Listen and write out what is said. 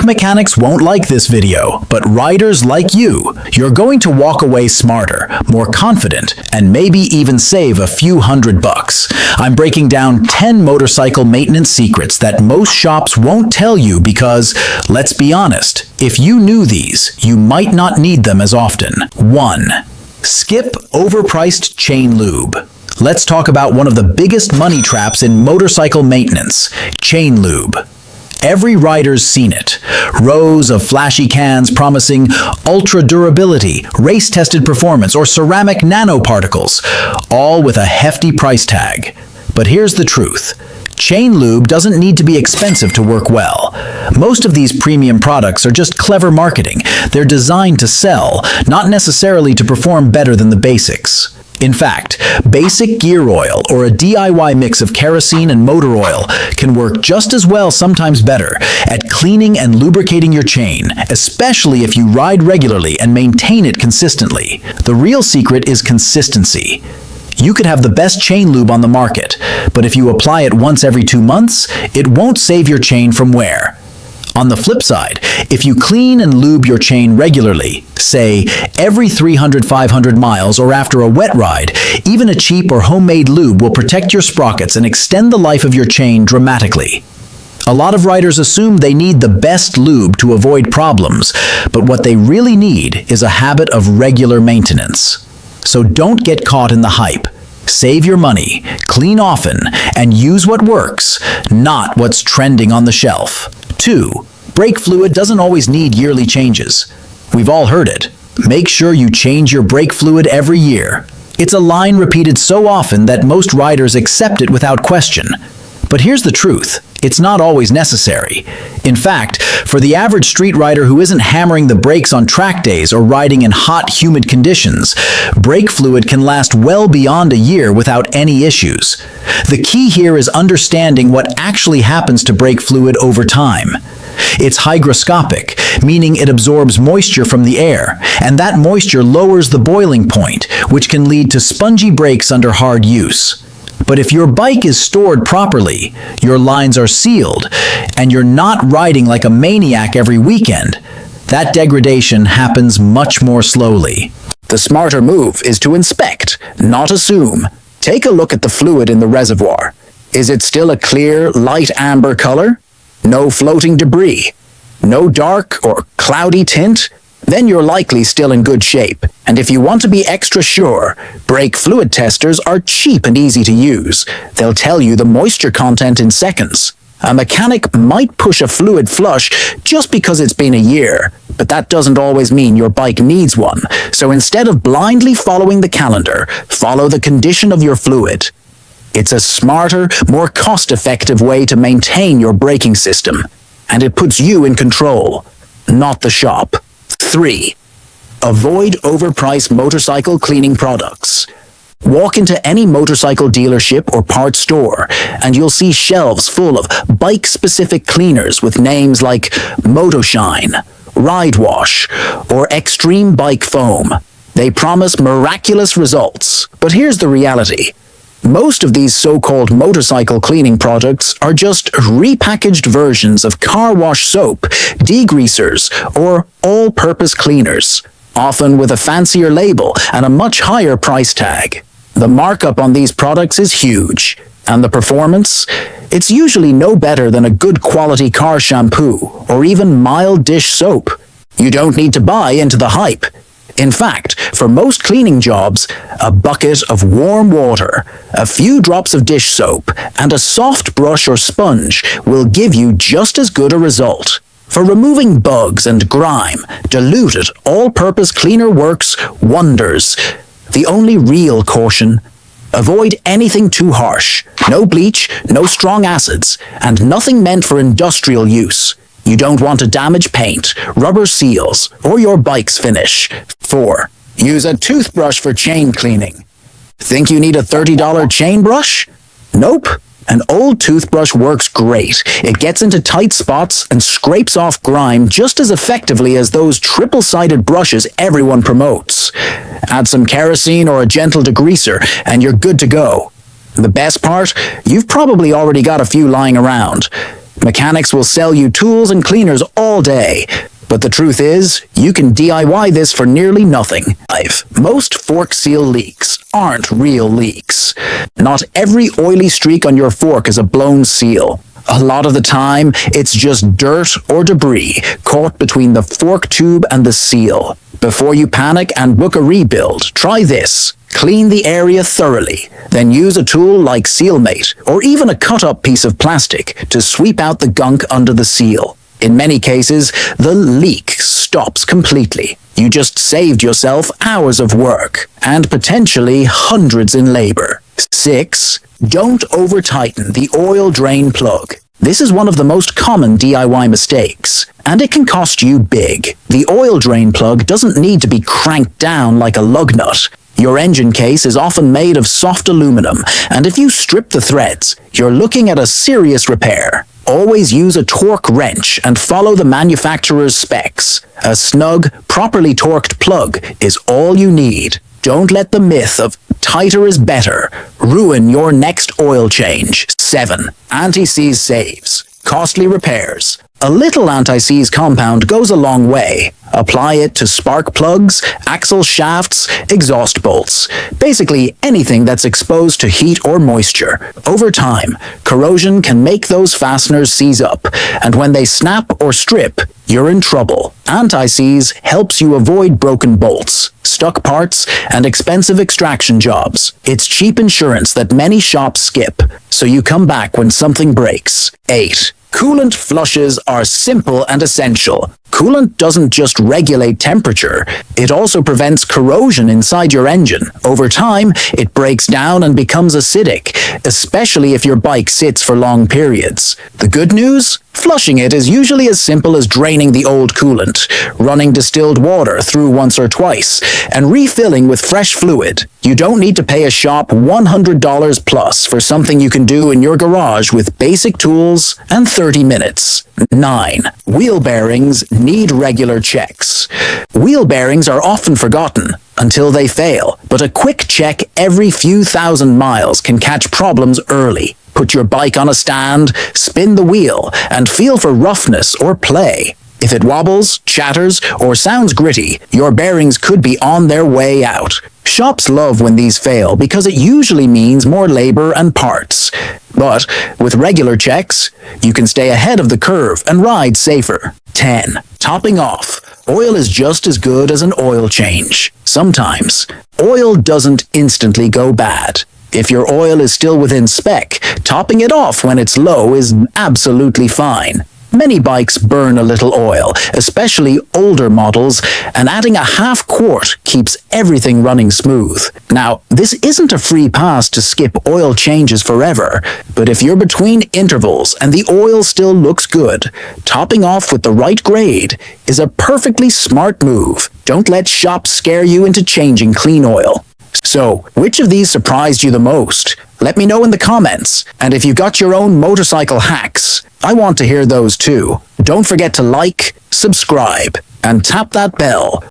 mechanics won't like this video, but riders like you're going to walk away smarter, more confident, and maybe even save a few $100. I'm breaking down 10 motorcycle maintenance secrets that most shops won't tell you because, let's be honest, if you knew these, you might not need them as often. 1. Skip overpriced chain lube. Let's talk about one of the biggest money traps in motorcycle maintenance, chain lube. Every rider's seen it. Rows of flashy cans promising ultra durability, race-tested performance, or ceramic nanoparticles, all with a hefty price tag. But here's the truth. Chain lube doesn't need to be expensive to work well. Most of these premium products are just clever marketing. They're designed to sell, not necessarily to perform better than the basics. In fact, basic gear oil or a DIY mix of kerosene and motor oil can work just as well, sometimes better, at cleaning and lubricating your chain, especially if you ride regularly and maintain it consistently. The real secret is consistency. You could have the best chain lube on the market, but if you apply it once every 2 months, it won't save your chain from wear. On the flip side, if you clean and lube your chain regularly, say every 300-500 miles or after a wet ride, even a cheap or homemade lube will protect your sprockets and extend the life of your chain dramatically. A lot of riders assume they need the best lube to avoid problems, but what they really need is a habit of regular maintenance. So don't get caught in the hype. Save your money, clean often, and use what works, not what's trending on the shelf. 2. Brake fluid doesn't always need yearly changes. We've all heard it. Make sure you change your brake fluid every year. It's a line repeated so often that most riders accept it without question. But here's the truth. It's not always necessary. In fact, for the average street rider who isn't hammering the brakes on track days or riding in hot, humid conditions, brake fluid can last well beyond a year without any issues. The key here is understanding what actually happens to brake fluid over time. It's hygroscopic, meaning it absorbs moisture from the air, and that moisture lowers the boiling point, which can lead to spongy brakes under hard use. But if your bike is stored properly, your lines are sealed, and you're not riding like a maniac every weekend, that degradation happens much more slowly. The smarter move is to inspect, not assume. Take a look at the fluid in the reservoir. Is it still a clear, light amber color? No floating debris? No dark or cloudy tint? Then you're likely still in good shape. And if you want to be extra sure, brake fluid testers are cheap and easy to use. They'll tell you the moisture content in seconds. A mechanic might push a fluid flush just because it's been a year, but that doesn't always mean your bike needs one. So instead of blindly following the calendar, follow the condition of your fluid. It's a smarter, more cost-effective way to maintain your braking system. And it puts you in control, not the shop. 3. Avoid overpriced motorcycle cleaning products. Walk into any motorcycle dealership or parts store, and you'll see shelves full of bike-specific cleaners with names like MotoShine, Ride Wash, or Extreme Bike Foam. They promise miraculous results, but here's the reality. Most of these so-called motorcycle cleaning products are just repackaged versions of car wash soap, degreasers, or all-purpose cleaners, often with a fancier label and a much higher price tag. The markup on these products is huge, and the performance? It's usually no better than a good quality car shampoo or even mild dish soap. You don't need to buy into the hype. In fact, for most cleaning jobs, a bucket of warm water, a few drops of dish soap, and a soft brush or sponge will give you just as good a result. For removing bugs and grime, diluted all-purpose cleaner works wonders. The only real caution: avoid anything too harsh. No bleach, no strong acids, and nothing meant for industrial use. You don't want to damage paint, rubber seals, or your bike's finish. 4. Use a toothbrush for chain cleaning. Think you need a $30 chain brush? Nope. An old toothbrush works great. It gets into tight spots and scrapes off grime just as effectively as those triple-sided brushes everyone promotes. Add some kerosene or a gentle degreaser, and you're good to go. The best part? You've probably already got a few lying around. Mechanics will sell you tools and cleaners all day, but the truth is, you can DIY this for nearly nothing. 5. Most fork seal leaks aren't real leaks. Not every oily streak on your fork is a blown seal. A lot of the time, it's just dirt or debris caught between the fork tube and the seal. Before you panic and book a rebuild, try this. Clean the area thoroughly, then use a tool like SealMate or even a cut-up piece of plastic to sweep out the gunk under the seal. In many cases, the leak stops completely. You just saved yourself hours of work and potentially hundreds in labor. 6. Don't over-tighten the oil drain plug. This is one of the most common DIY mistakes, and it can cost you big. The oil drain plug doesn't need to be cranked down like a lug nut. Your engine case is often made of soft aluminum, and if you strip the threads, you're looking at a serious repair. Always use a torque wrench and follow the manufacturer's specs. A snug, properly torqued plug is all you need. Don't let the myth of tighter is better ruin your next oil change. 7. Anti-seize saves. Costly repairs. A little anti-seize compound goes a long way. Apply it to spark plugs, axle shafts, exhaust bolts. Basically anything that's exposed to heat or moisture. Over time, corrosion can make those fasteners seize up, and when they snap or strip, you're in trouble. Anti-seize helps you avoid broken bolts, stuck parts, and expensive extraction jobs. It's cheap insurance that many shops skip, so you come back when something breaks. 8. Coolant flushes are simple and essential. Coolant doesn't just regulate temperature, it also prevents corrosion inside your engine. Over time, it breaks down and becomes acidic, especially if your bike sits for long periods. The good news? Flushing it is usually as simple as draining the old coolant, running distilled water through once or twice, and refilling with fresh fluid. You don't need to pay a shop $100 plus for something you can do in your garage with basic tools and 30 minutes. 9. Wheel bearings need regular checks. Wheel bearings are often forgotten until they fail, but a quick check every few thousand miles can catch problems early. Put your bike on a stand, spin the wheel, and feel for roughness or play. If it wobbles, chatters, or sounds gritty, your bearings could be on their way out. Shops love when these fail because it usually means more labor and parts. But with regular checks, you can stay ahead of the curve and ride safer. 10. Topping off. Oil is just as good as an oil change. Sometimes, oil doesn't instantly go bad. If your oil is still within spec, topping it off when it's low is absolutely fine. Many bikes burn a little oil, especially older models, and adding a half quart keeps everything running smooth. Now, this isn't a free pass to skip oil changes forever, but if you're between intervals and the oil still looks good, topping off with the right grade is a perfectly smart move. Don't let shops scare you into changing clean oil. So, which of these surprised you the most? Let me know in the comments. And if you got your own motorcycle hacks, I want to hear those too. Don't forget to like, subscribe, and tap that bell